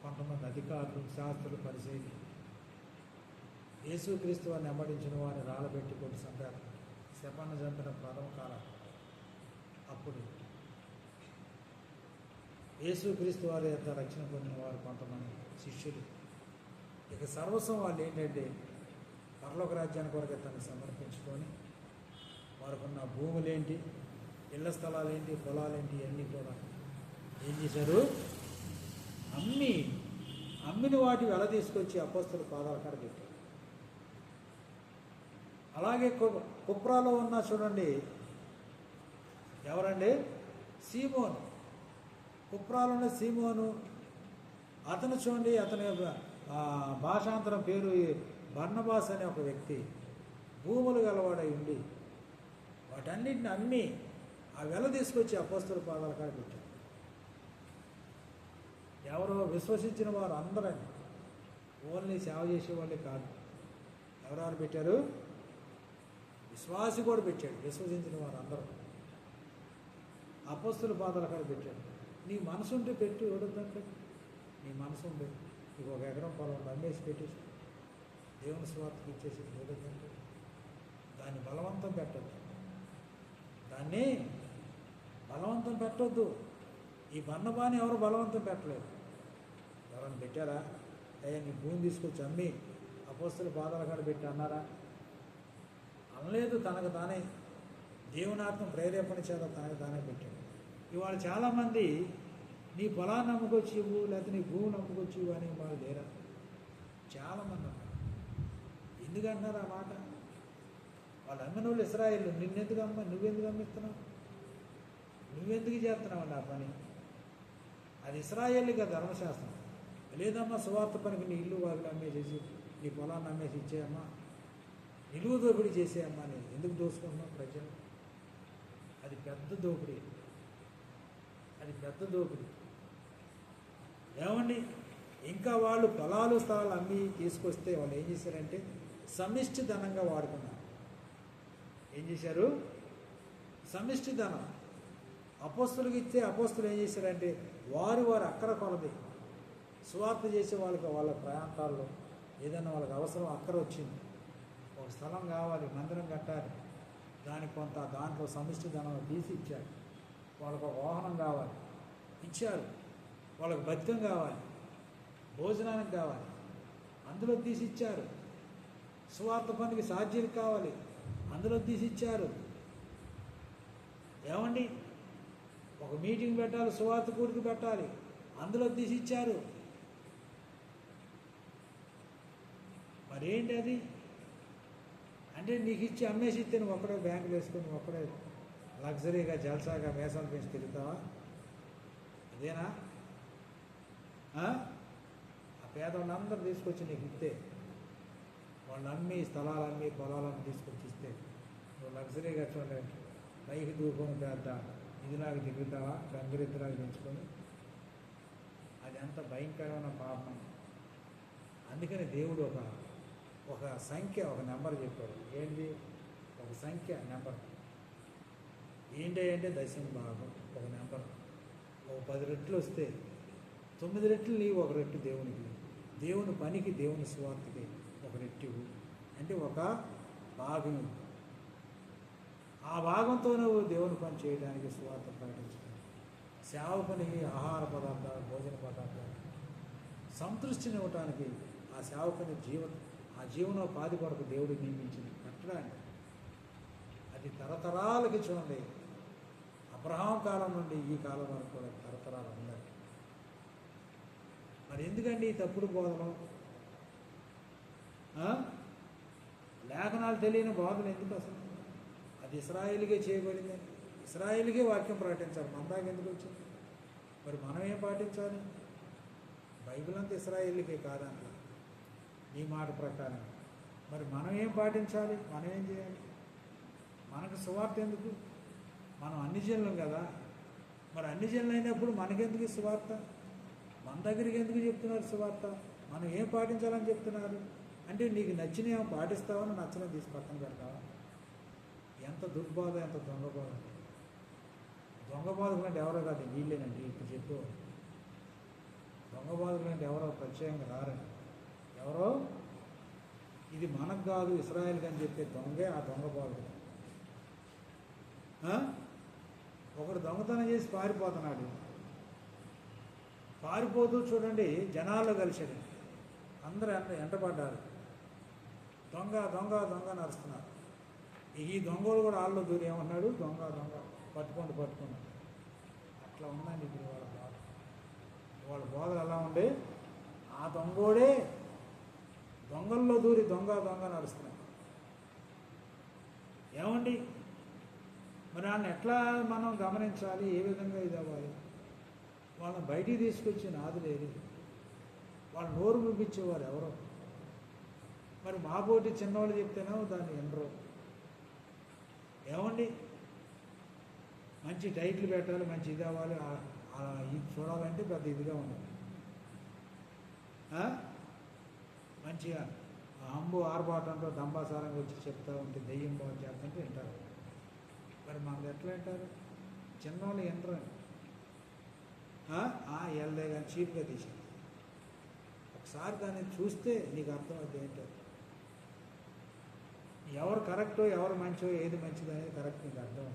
కొంతమంది అధికారులు, శాస్త్రులు, పరిశీలి యేసుక్రీస్తు వారిని వెంబడించిన వారిని రాళ్ళబెట్టి కొట్టి చంపారు. శపన్న చంపిన ప్రథమ కాలం. అప్పుడు యేసుక్రీస్తు వారి యొక్క రక్షణ పొందిన వారు కొంతమంది శిష్యులు. ఇక సర్వస్వం వాళ్ళు ఏంటంటే పరలోక రాజ్యాన్ని కొరకు తను సమర్పించుకొని వారికున్న భూములేంటి, ఇళ్ల స్థలాలేంటి, పొలాలేంటి ఇవన్నీ కూడా ఏం చేశారు, అమ్మిన వాటి వెల తీసుకొచ్చి అపోస్తల పాదాల కాడ పెట్టారు. అలాగే కుప్రాలో ఉన్న చూడండి, ఎవరండి, సీమోను. కుప్రాలో ఉన్న సీమోను, అతను చూడండి, అతని భాషాంతరం పేరు బర్నబాస్ అనే ఒక వ్యక్తి. భూములు గలవాడై ఉండి వాటన్నిటిని అమ్మి ఆ వెల తీసుకొచ్చి అపోస్తల పాదాల కాడ పెట్టారు. ఎవరో విశ్వసించిన వారు అందరండి, ఓన్లీ సేవ చేసేవాళ్ళే కాదు. ఎవరెవరు పెట్టారు, విశ్వాసి కూడా పెట్టాడు. విశ్వసించిన వారు అందరూ అపోస్తల పాదాల కాడ పెట్టాడు. నీ మనసు ఉంటే పెట్టి ఇవ్వడంటే, నీ మనసు ఉండే నీకు 1 ఎకరం పొలం అమ్మేసి పెట్టేసి దేవుని స్వార్థకి ఇచ్చేసి ఇవ్వడంటే దాన్ని బలవంతం పెట్టద్దు, దాన్ని బలవంతం పెట్టొద్దు. ఈ బన్నబాని ఎవరు బలవంతం పెట్టలేదు. ఎవరైనా పెట్టారా, అయ్యా నీ భూమి తీసుకొచ్చి అమ్మి అపోస్తల పాదాల కాడ పెట్టి అన్నారా? అనలేదు. తనకు తానే దేవుని ఆత్మ ప్రేరేపణ చేత తనకు తానే పెట్టాడు. ఇవాళ చాలామంది నీ పొలాన్ని నమ్ముకొచ్చి ఇవ్వు, లేకపోతే నీ భూమిని నమ్ముకొచ్చి ఇవ్వు అని వాళ్ళు లేరా? చాలామంది అన్నారు. ఎందుకంటున్నారు ఆ మాట? వాళ్ళు అమ్మిన వాళ్ళు ఇశ్రాయేలు. నువ్వెందుకు అమ్మిస్తున్నావు? నువ్వెందుకు చేస్తున్నావు అండి ఆ పని? అది ఇశ్రాయేలుగా ధర్మశాస్త్రం. లేదమ్మా సువార్త పనికి నీ ఇల్లు వాళ్ళు అమ్మేసేసి నీ పొలాన్ని అమ్మేసి ఇచ్చేయమ్మా, నిలువు దోపిడీ చేసేయమ్మా. నేను ఎందుకు దోసుకుంటున్నావు ప్రజలు? అది పెద్ద దోపిడీ, అది పెద్ద దోపిడీ. ఏమండి, ఇంకా వాళ్ళు పొలాలు స్థలాలు అమ్మి తీసుకొస్తే వాళ్ళు ఏం చేశారంటే సమిష్టి ధనంగా వాడుకున్నారు. ఏం చేశారు? సమిష్టి ధనం అపోస్తులకు ఇస్తే అపోస్తులు ఏం చేశారంటే వారు అక్కర కొలది సువార్త చేసే వాళ్ళకి వాళ్ళ ప్రాంతాల్లో ఏదైనా వాళ్ళకి అవసరం అక్కర వచ్చింది, ఒక స్థలం కావాలి, మందిరం కట్టాలి, దానికి కొంత దాంట్లో సమిష్టి ధనం తీసి ఇచ్చారు. వాళ్ళకు ఒక వాహనం కావాలి, ఇచ్చారు. వాళ్ళకు బతికం కావాలి, భోజనానికి కావాలి, అందులో తీసి ఇచ్చారు. సువార్త పనికి సాధ్యం కావాలి, అందులో తీసి ఇచ్చారు. ఏమండి, ఒక మీటింగ్ పెట్టాలి, సువార్త కూడికి పెట్టాలి, అందులో తీసి ఇచ్చారు. మరేంటి అది అంటే నీకు ఇచ్చి అమ్మేసి ఇస్తే నువ్వు ఒక్కడే బ్యాంకులు వేసుకొని ఒక్కడే లగ్జరీగా జల్సాగా వేసాలు పెంచి తిరుగుతావా? అదేనా? ఆ పేదవాళ్ళందరూ తీసుకొచ్చి నీకు ఇస్తే, వాళ్ళు అమ్మి స్థలాలు అమ్మి పొలాలను తీసుకొచ్చి ఇస్తే నువ్వు లగ్జరీగా చూడండి పైకి దూకొని పెద్ద ఇదిలాగా తిరుగుతావా? గంగిరెద్దులాగా పెంచుకొని? అది అంత భయంకరమైన పాపం. అందుకని దేవుడు ఒక సంఖ్య, ఒక నెంబర్ చెప్పాడు. ఏంటి? ఒక సంఖ్య నెంబర్ ఏంటంటే దశమ భాగం ఒక నెంబర్. ఒక 10 రెట్లు వస్తే 9 రెట్లు నీవు, 1 రెట్టు దేవునికి, దేవుని పనికి, దేవుని స్వార్థకి 1 రెట్టు. అంటే ఒక భాగం. ఆ భాగంతో నువ్వు దేవుని పని చేయడానికి స్వార్థ ప్రకటించడం, సేవకునికి ఆహార పదార్థాలు, భోజన పదార్థాలు సంతృష్టినివ్వటానికి ఆ సేవకుని ఆ జీవనోపాధి కొరకు దేవుడు నియమించింది కట్టడానికి. అది తరతరాలకి చూడండి, అబ్రహాం కాలం నుండి ఈ కాలం వరకు కూడా తరతరాలు ఉన్నాయి. మరి ఎందుకండి ఈ తప్పుడు బోధలు? లేఖనాలు తెలియని బోధలు ఎందుకు అసలు? అది ఇశ్రాయేలుకే చేయబడింది, ఇశ్రాయేలుకే వాక్యం ప్రకటించాలి. మన దాకా ఎందుకు వచ్చింది? మరి మనం ఏం పాటించాలి? బైబిల్ అంతా ఇశ్రాయేలుకే కాదంట నీ మాట ప్రకారం. మరి మనం ఏం పాటించాలి? మనం ఏం చేయాలి? మనకు సువార్త ఎందుకు? మనం అన్ని జనులం కదా. మరి అన్ని జనులు అయినప్పుడు మనకెందుకు ఈ సువార్త? మన దగ్గరికి ఎందుకు చెప్తున్నారు సువార్త? మనం ఏం పాటించాలని చెప్తున్నారు? అంటే నీకు నచ్చినవి పాటిస్తావని నచ్చని తీసి పక్కన పెడతావా? ఎంత దుర్బాధ, ఎంత దొంగ బాధ. దొంగ బాధకులు అంటే ఎవరో కాదు, వీళ్ళేనండి. ఇప్పుడు చెప్పు, దొంగ బాధకులు అంటే ఎవరో ప్రత్యేకంగా రారండి. ఎవరో ఇది మనకు కాదు ఇశ్రాయేల్కి అని చెప్పే దొంగే ఆ దొంగ బాధకుడు. ఒకడు దొంగతనం చేసి పారిపోతున్నాడు. పారిపోతూ చూడండి జనాల్లో కలిసాడు. అందరూ ఎంటపడ్డారు. దొంగ దొంగ దొంగ నడుస్తున్నారు. ఈ దొంగలు కూడా ఆళ్ళు దూరం ఏమన్నాడు? దొంగ దొంగ పట్టుకోండి. అట్లా ఉందండి ఇప్పుడు వాళ్ళ బోధలు ఎలా ఉండే? ఆ దొంగోడే దొంగల్లో దూరి దొంగ దొంగ నడుస్తున్నాడు. ఏమండి మరి వాళ్ళని ఎట్లా మనం గమనించాలి? ఏ విధంగా ఇది అవ్వాలి? వాళ్ళని బయటికి తీసుకొచ్చి నాది లేదు, వాళ్ళు నోరు ముగించేవారు ఎవరో. మరి మా పోటీ చిన్నవాళ్ళు చెప్తేనే దాన్ని వినరు. ఏమండి మంచి టైట్లు పెట్టాలి, మంచి ఇది అవ్వాలి, ఇది చూడాలంటే పెద్ద ఇదిగా ఉండాలి. మంచిగా అంబు ఆర్భాటంతో దంబాసారంగా వచ్చి చెప్తా ఉంటే దెయ్యం బాగా చేస్తుంటే వింటారు. మరి మనకు ఎట్లా వింటారు? చిన్నవాళ్ళు వినరు. వెళ్ళే కానీ చీప్గా తీసింది. ఒకసారి దాన్ని చూస్తే నీకు అర్థం అవుతుంది ఏంటో, ఎవరు కరెక్టో ఎవరు మంచో ఏది మంచిదో అనేది కరెక్ట్ నీకు అర్థం.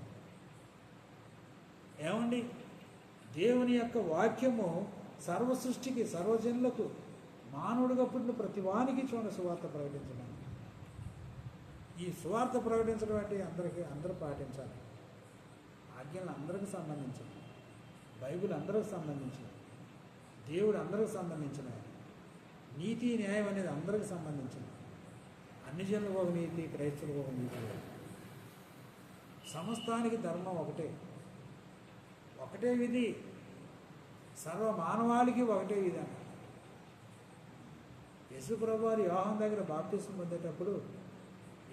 ఏమండి దేవుని యొక్క వాక్యము సర్వ సృష్టికి, సర్వజనులకు, మానవుడిగా పుట్టిన ప్రతి వానికి చూడండి సువార్త ప్రకటించడం. ఈ సువార్త ప్రకటించడం అంటే అందరూ పాటించాలి. ఆజ్ఞలు అందరికి సంబంధించింది, బైబిల్ అందరికి సంబంధించింది, దేవుడు అందరికి సంబంధించిన, నీతి న్యాయం అనేది అందరికి సంబంధించింది. అన్ని జనులకు ఒక నీతి, క్రైస్తవులకు ఒక నీతి. సమస్తానికి ధర్మం ఒకటే విధి, సర్వ మానవాళికి ఒకటే విధానం. యేసు ప్రభువు వారు యోహాను దగ్గర బాప్తిసం పొందేటప్పుడు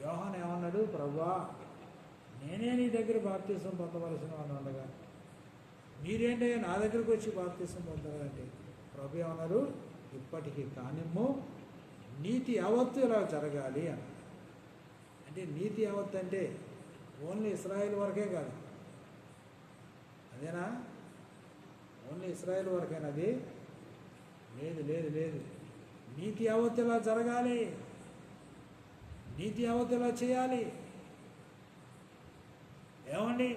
యోహాను ఏమన్నాడు? ప్రభువా, నేనే నీ దగ్గర బాప్తిసం పొందవలసిన వాడిని ఉండగా మీరేంటో నా దగ్గరకు వచ్చి బాప్తిసం పొందాలంటే ప్రభు ఏమన్నారు? ఇప్పటికీ కానిమ్ము, నీతి యావత్తు ఇలా జరగాలి అని. అంటే నీతి యావత్తు అంటే ఓన్లీ ఇశ్రాయేల్ వరకే కాదు. అదేనా? ఓన్లీ ఇశ్రాయేల్ వరకేనది? లేదు. నీతి యావత్తు ఇలా జరగాలి, నీతి యావత్తు ఇలా చేయాలి. ఏమండి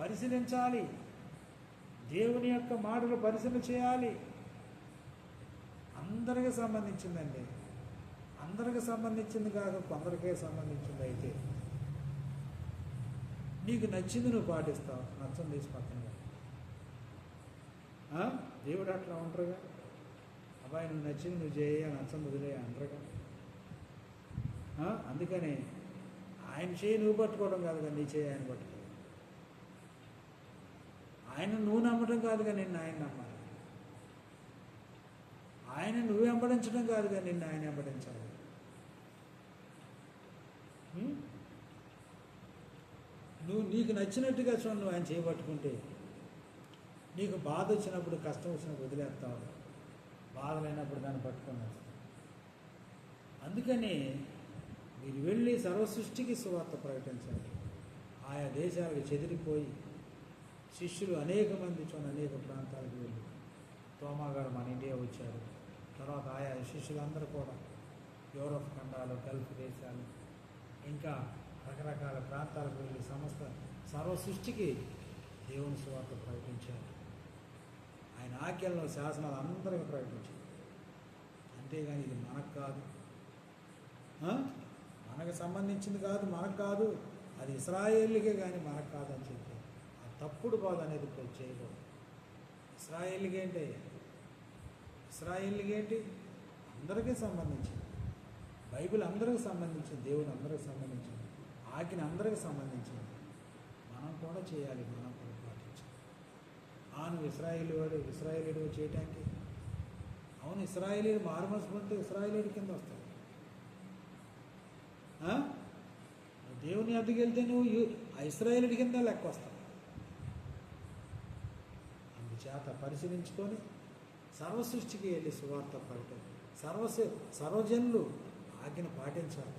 పరిశీలించాలి, దేవుని యొక్క మాటలు పరిశీలన చేయాలి. అందరికీ సంబంధించిందండి. అందరికి సంబంధించింది కాదు, కొందరికే సంబంధించింది. అయితే నీకు నచ్చింది నువ్వు పాటిస్తావు, నచ్చని తీసి పక్కన. దేవుడు అట్లా ఉంటారుగా, అబ్బాయి నువ్వు నచ్చింది నువ్వు చేయ, నచ్చని వదిలే అంటారుగా. అందుకని ఆయన చేయి నువ్వు పట్టుకోవడం కాదు కానీ నీ చేయి ఆయన పట్టుకో. ఆయన నువ్వు నమ్మడం కాదు కానీ నిన్ను ఆయన నమ్మాలి. ఆయన నువ్వు వెంబడించడం కాదు కానీ నిన్ను ఆయన వెంబడించాలి. నువ్వు నీకు నచ్చినట్టుగా చూడు. నువ్వు ఆయన చేయబట్టుకుంటే నీకు బాధ వచ్చినప్పుడు, కష్టం వచ్చినప్పుడు వదిలేస్తావు. బాధ లేనప్పుడు దాన్ని పట్టుకొని వస్తావు. అందుకని మీరు వెళ్ళి సర్వసృష్టికి సువార్త ప్రకటించండి. ఆయా దేశాలకు చెదిరిపోయి శిష్యులు అనేక మంది అనేక ప్రాంతాలకు వెళ్ళి, తోమా గారు మన ఇండియా వచ్చారు. తర్వాత ఆయా శిష్యులందరూ కూడా యూరోప్ ఖండాలు, గల్ఫ్ దేశాలు, ఇంకా రకరకాల ప్రాంతాలకు వెళ్ళి సర్వ సృష్టికి దేవుని సువార్త ప్రకటించారు. ఆయన ఆజ్ఞలను, శాసనాలు అందరికీ ప్రకటించారు. అంతేగాని ఇది మనకు కాదు, మనకు సంబంధించింది కాదు, మనకు కాదు, అది ఇశ్రాయేలుకే కానీ మనకు కాదని చెప్పి ఆ తప్పుడు బాధ అనేది ఇప్పుడు చేయకూడదు. ఇశ్రాయేలుకి ఏంటి? అందరికీ సంబంధించింది. బైబిల్ అందరికీ సంబంధించింది, దేవుడు అందరికీ సంబంధించింది, ఆజ్ఞ అందరికీ సంబంధించింది. మనం కూడా చేయాలి, మనం కూడా పాటించాలి. నువ్వు ఇశ్రాయేలీడు చేయటానికి, అవును, ఇశ్రాయేలీడు మారుమనసు పొందితే ఇశ్రాయేలీడు కింద వస్తాడు. దేవుని అద్దెకి వెళ్తే నువ్వు ఆ ఇశ్రాయేలీడు కింద లెక్క వస్తావు. అందుచేత పరిశీలించుకొని సర్వసృష్టికి వెళ్ళి సువార్త ప్రకటన, సర్వజనులు ఆజ్ఞను పాటించాలి.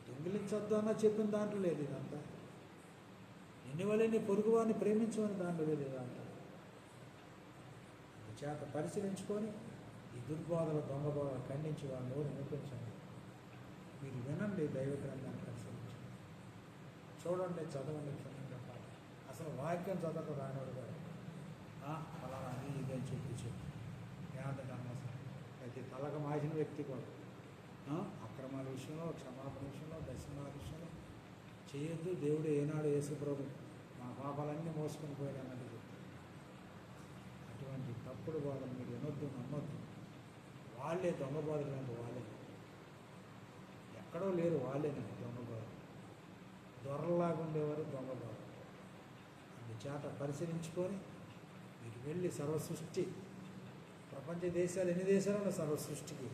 దొంగిలించొద్దు అన్న చెప్పిన దాంట్లో లేదు ఇదంతా. నిన్ను వలె నీ పొరుగు వారిని ప్రేమించమని దాంట్లో లేదు ఇదంతా. అందుచేత పరిశీలించుకొని ఈ దుర్బోధలు, దొంగ బోధలు ఖండించి వాళ్ళ నోరు నింపించండి. మీరు వినండి, దైవ గ్రంథాన్ని పరిశీలించండి, చూడండి, చదవండి, క్షుణ్ణంగా పాట. అసలు వాక్యం చదవడం రానివాడు గారు ఫలానా అది ఇది అని చెప్పి ఏమంటే అనవసరం. అయితే తలక మాసిన వ్యక్తి కూడా అక్రమాల విషయంలో, క్షమాపణ విషయంలో, దశమాల విషయంలో చేయొద్దు. దేవుడు ఏనాడు యేసు ప్రభు మా పాపాలన్నీ మోసుకొని పోయాడు అన్నట్టు చెప్తాడు. అటువంటి తప్పుడు బోధలు మీరు వినొద్దు, నమ్మొద్దు. వాళ్ళే దొంగ బోధలు అంటే వాళ్ళే, ఎక్కడో లేరు, వాళ్ళేనండి దొంగ బోధలు. దొరలాగా ఉండేవారు దొంగ బోధలు. అందుచేత పరిశీలించుకొని మీరు వెళ్ళి సర్వసృష్టి, ప్రపంచ దేశాలు ఎన్ని దేశాలలో సర్వసృష్టికి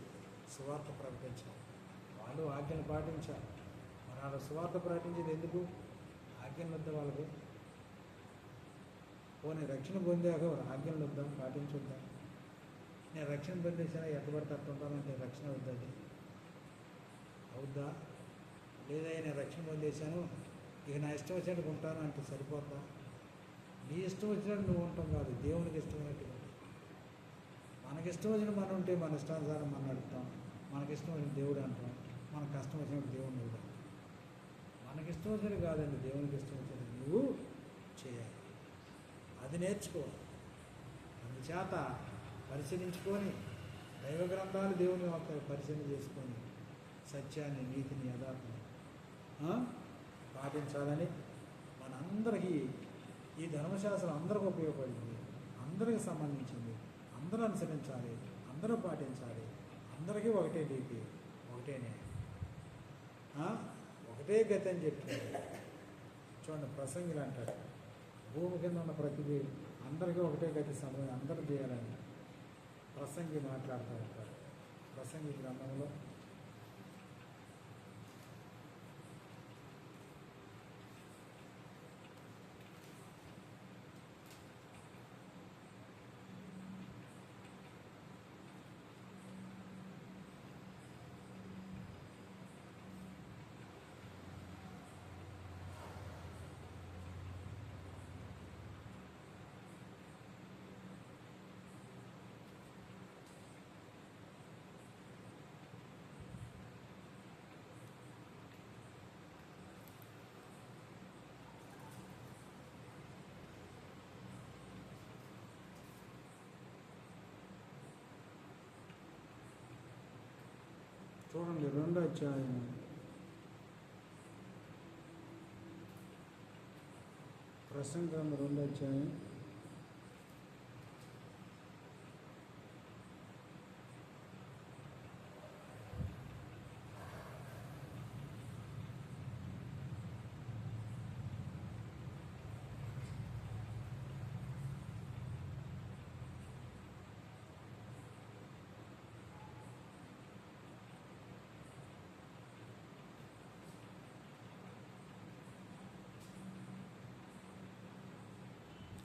సువార్త ప్రకటించాలి. వాళ్ళు ఆజ్ఞలు పాటించాలి. మన సువార్త ప్రకటించేది ఎందుకు? ఆజ్ఞలు వద్ద వాళ్ళకు పోనీ రక్షణ పొందాక ఆజ్ఞలు వద్దాం, పాటించొద్దాం. నేను రక్షణ పొందేసాను ఎట్టబడితే అట్టు ఉంటానంటే రక్షణ వద్దండి, అవుద్దా? లేదా నేను రక్షణ పొందేశాను ఇక నా ఇష్టం వచ్చినట్టు ఉంటాను అంటే సరిపోద్దా? నీ ఇష్టం వచ్చినట్టు నువ్వు ఉంటాం కాదు, దేవునికి ఇష్టమైనట్టు. మనకిష్టం వచ్చిన మనం ఉంటే మన ఇష్టానుసారం మనం అడుగుతాం, మనకిష్టం వచ్చిన దేవుడు అంటాం, మనకు కష్టం వచ్చినట్టు దేవుడిని అడుగుతాం. మనకిష్టం వచ్చినట్టు కాదండి, దేవునికి ఇష్టం వచ్చినట్టు నువ్వు చేయాలి. అది నేర్చుకోవాలి. అందుచేత పరిశీలించుకొని దైవ గ్రంథాలు దేవుని యొక్క పరిశీలన చేసుకొని సత్యాన్ని, నీతిని, యథార్థాన్ని పాటించాలని మనందరికీ ఈ ధర్మశాస్త్రం అందరికి ఉపయోగపడింది, అందరికి సంబంధించింది. అందరూ అనుసరించాలి, అందరూ పాటించాలి. అందరికీ ఒకటే నీతి, ఒకటే న్యాయం, ఒకటే గతి అని చెప్తున్నారు. చూడండి, ప్రసంగిలు అంటారు భూమి కింద ఉన్న ప్రతిదీ అందరికీ ఒకటే గతి, సమయం అందరూ చేయాలని ప్రసంగి మాట్లాడుతూ ఉంటారు. ప్రసంగి గ్రంథంలో చూడండి, 2వ అధ్యాయం ప్రసంగం 2వ అధ్యాయం 10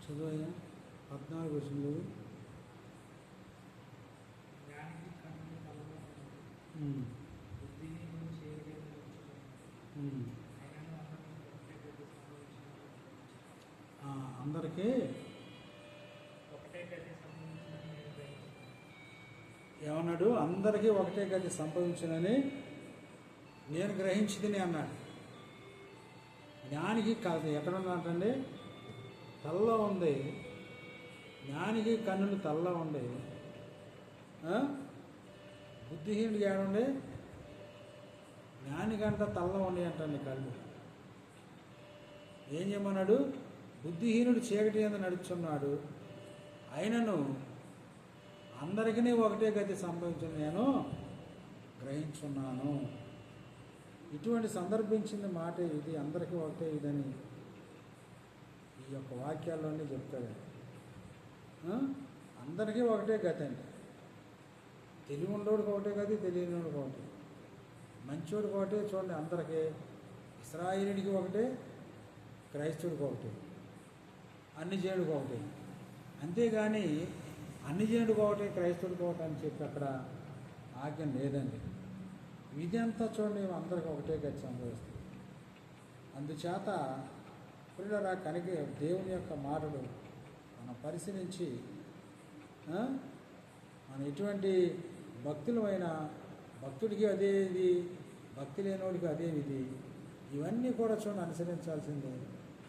చదువు 14 వచ్చింది. జ్ఞానికి కన్నులు తలలో బుద్ధిహీనుడు చేయగలిగిన అయినను అందరికీ ఒకటే గతి సంభవించిందని నేను గ్రహించాను. ఏమన్నాడు? అందరికీ ఒకటే గతి సంభవించునని నేను గ్రహించింది అన్నాడు. జ్ఞానికి కాదు ఎక్కడున్నట్టండి? తలలో ఉంది. జ్ఞానికి కన్నులు తలలో ఉంది. బుద్ధిహీనుడికి ఏడుండి? జ్ఞానికంట తలలో ఉండి అంటండి కళ్ళు. ఏం చేయమన్నాడు? బుద్ధిహీనుడు చీకటి యందు నడుచున్నాడు, అయినను అందరికీ ఒకటే గతి సంభవించిన నేను గ్రహించున్నాను. ఇటువంటి సందర్భించింది మాట ఇది. అందరికీ ఒకటే ఇదని ఈ యొక్క వాక్యాల్లోనే చెప్తాడు. అందరికీ ఒకటే గతి అండి. తెలివి ఉండేవాడికి ఒకటే గతి, తెలియనివాడికి ఒకటి. మంచివాడికి ఒకటే. చూడండి, అందరికీ ఇశ్రాయేలుడికి ఒకటే, క్రైస్తవుడికి ఒకటే, అన్ని జనుడికి ఒకటే. అంతేగాని అన్ని జనుడికి ఒకటే, క్రైస్తవుడికి ఒకటి అని చెప్పి అక్కడ ఆజ్ఞ లేదండి. విధి అంతా చూడండి, అందరికీ ఒకటే గతి సంభవిస్తుంది. అందుచేత పిల్లరా కనుక దేవుని యొక్క మాటలు మనం పరిశీలించి మన ఎటువంటి భక్తులమైన భక్తుడికి అదే ఇది, భక్తి లేనివాడికి అదే విధి. ఇవన్నీ కూడా చూడండి అనుసరించాల్సిందే.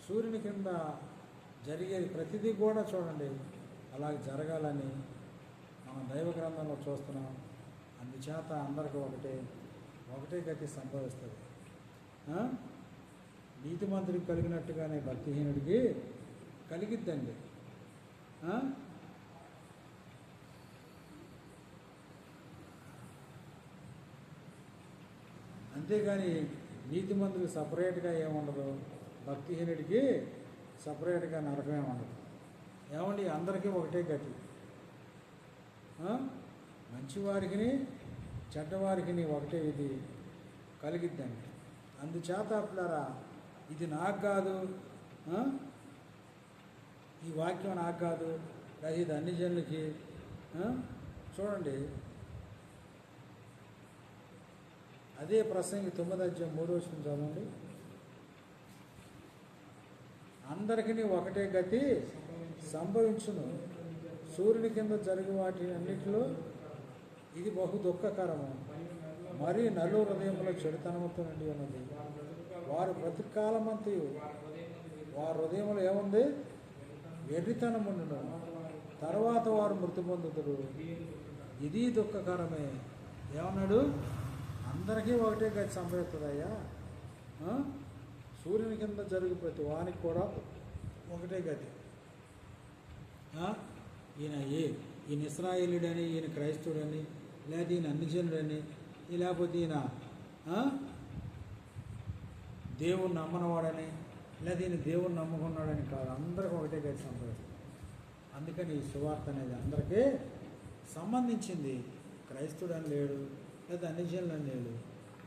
సూర్యుని కింద జరిగేది ప్రతిదీ కూడా చూడండి అలాగే జరగాలని మనం దైవ గ్రంథంలో చూస్తున్నాం. అందుచేత అందరికీ ఒకటే గతి సంభవిస్తుంది. నీతిమంతుడికి కలిగినట్టుగానే భక్తిహీనుడికి కలిగిద్దండి. అంతేగాని నీతిమంతుడికి సపరేట్గా ఏముండదు, భక్తిహీనుడికి సపరేట్గా నరకమే ఉండదు. ఏమండి, అందరికీ ఒకటే గతి. మంచివారికి చెడ్డవారికి ఒకటే ఇది కలిగిద్దండి. అందుచేత పిల్లరా, ఇది నాకు కాదు, ఈ వాక్యం నాకు కాదు, లేదా ఇది అన్ని జనులకి. చూడండి, అదే ప్రసంగి 9:3 చదవండి. అందరికీ ఒకటే గతి సంభవించును, సూర్యుని కింద జరుగు వాటి అన్నిటిలో ఇది బహు దుఃఖకరము, మరి నలు హృదయంలో చెడుతనముతో నిండి ఉన్నది. వారు బ్రతికాలమంతయు వారి హృదయంలో ఏముంది? వెర్రితనముండును, తర్వాత వారు మృతి పొందుదురు. ఇది దుఃఖకరమే. ఏమన్నాడు? అందరికీ ఒకటే గతి సంభవిస్తుందయ్యా. సూర్యుని కింద జరుగు ప్రతి వానికి కూడా ఒకటే గతి. ఈయన ఇశ్రాయేలుడని, ఈయన క్రైస్తవుడని, లేదా ఈయన అన్యజనుడని, లేకపోతే ఈయన దేవుణ్ణి నమ్మనవాడని, లేదా ఈయన దేవుణ్ణి నమ్ముకున్నాడని కాదు. అందరికీ ఒకటే గతి సంభవిస్తుంది. అందుకని ఈ సువార్త అనేది అందరికీ సంబంధించింది. క్రైస్తవుడని లేడు, లేదా అన్యజనులని లేడు.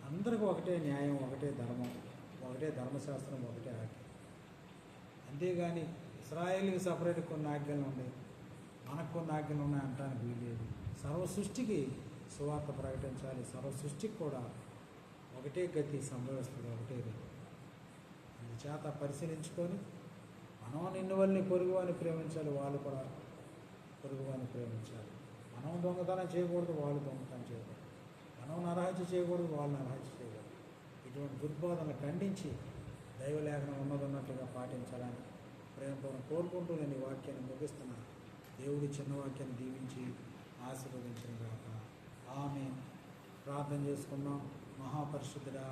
అందరికీ ఒకటే న్యాయం, ఒకటే ధర్మం, ఒకటే ధర్మశాస్త్రం, ఒకటే ఆజ్ఞ. అంతేగాని ఇశ్రాయేలుకి సపరేట్ కొన్ని ఆజ్ఞలు ఉన్నాయి, మనకు కొన్ని ఆజ్ఞలు ఉన్నాయి అంటానికి వీలేదు. సర్వ సృష్టికి సువార్త ప్రకటించాలి. సర్వ సృష్టికి కూడా ఒకటే గతి సంభవిస్తుంది, ఒకటే గతి. అందుచేత పరిశీలించుకొని మనం నిన్ను వాళ్ళని పొరుగువాని ప్రేమించాలి, వాళ్ళు కూడా పొరుగువాని ప్రేమించాలి. మనం దొంగతనం చేయకూడదు, వాళ్ళు దొంగతనం చేయకూడదు. మనం నరహత్య చేయకూడదు, వాళ్ళు నరహత్య చేయకూడదు. ఇటువంటి దుర్బోధనలు ఖండించి దైవలేఖనం ఉన్నట్టుగా పాటించాలని ప్రేమపూర్వం కోరుకుంటూ నేను ఈ వాక్యాన్ని ముగిస్తున్నాను. దేవుడి చిన్న వాక్యాన్ని దీవించి ఆశీర్వదించిన గాక. ఆమేన్. ప్రార్థన చేసుకున్నాం. మహాపరిశుద్ధుడా,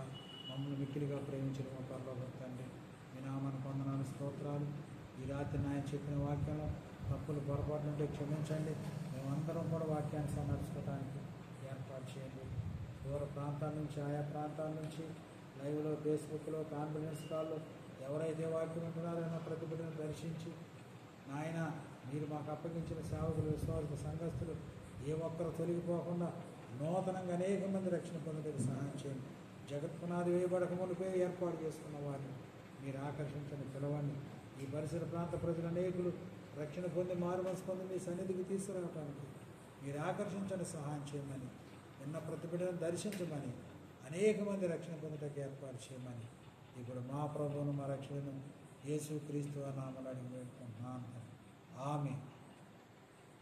మమ్మల్ని మిక్కిలిగా ప్రేమించిన మా పరలోక తండ్రి, మీ నామానికి వందనాలు, స్తోత్రాలు. ఈ రాత్రి నాయన చెప్పిన వాక్యంలో తప్పులు పొరపాటు ఉంటే క్షమించండి. మేమందరం కూడా వాక్యాన్ని నడుచుకోవడానికి ఏర్పాటు చేయండి. దూర ప్రాంతాల నుంచి, ఆయా ప్రాంతాల నుంచి లైవ్లో, ఫేస్బుక్లో, కాన్ఫిడెన్స్ కాల్లో ఎవరైతే వాక్యం ఉంటున్నారో ప్రతి బిడ్డను దర్శించి నాయన మీరు మాకు అప్పగించిన సేవకులు, విశ్వాసులు, సంఘస్థులు ఏ ఒక్కరు తొలగిపోకుండా నూతనంగా అనేక మంది రక్షణ పొందడానికి సహాయం చేయండి. జగత్పునాది వేయబడక మునిపే ఏర్పాటు చేసుకున్న వారిని మీరు ఆకర్షించండి, పిలవండి. ఈ పరిసర ప్రాంత ప్రజలు అనేకులు రక్షణ పొంది మారుమనసు పొంది మీ సన్నిధికి తీసుకురావడానికి మీరు ఆకర్షించండి, సహాయం చేయమని, ఉన్న ప్రతి బిడ్డను దర్శించమని, అనేక మంది రక్షణ పొందుటకు ఏర్పాటు చేయమని ఇప్పుడు మా ప్రభువును మా రక్షణను యేసు క్రీస్తు నామములో అడిగి వేడుకుంటున్నాను. ఆమేన్.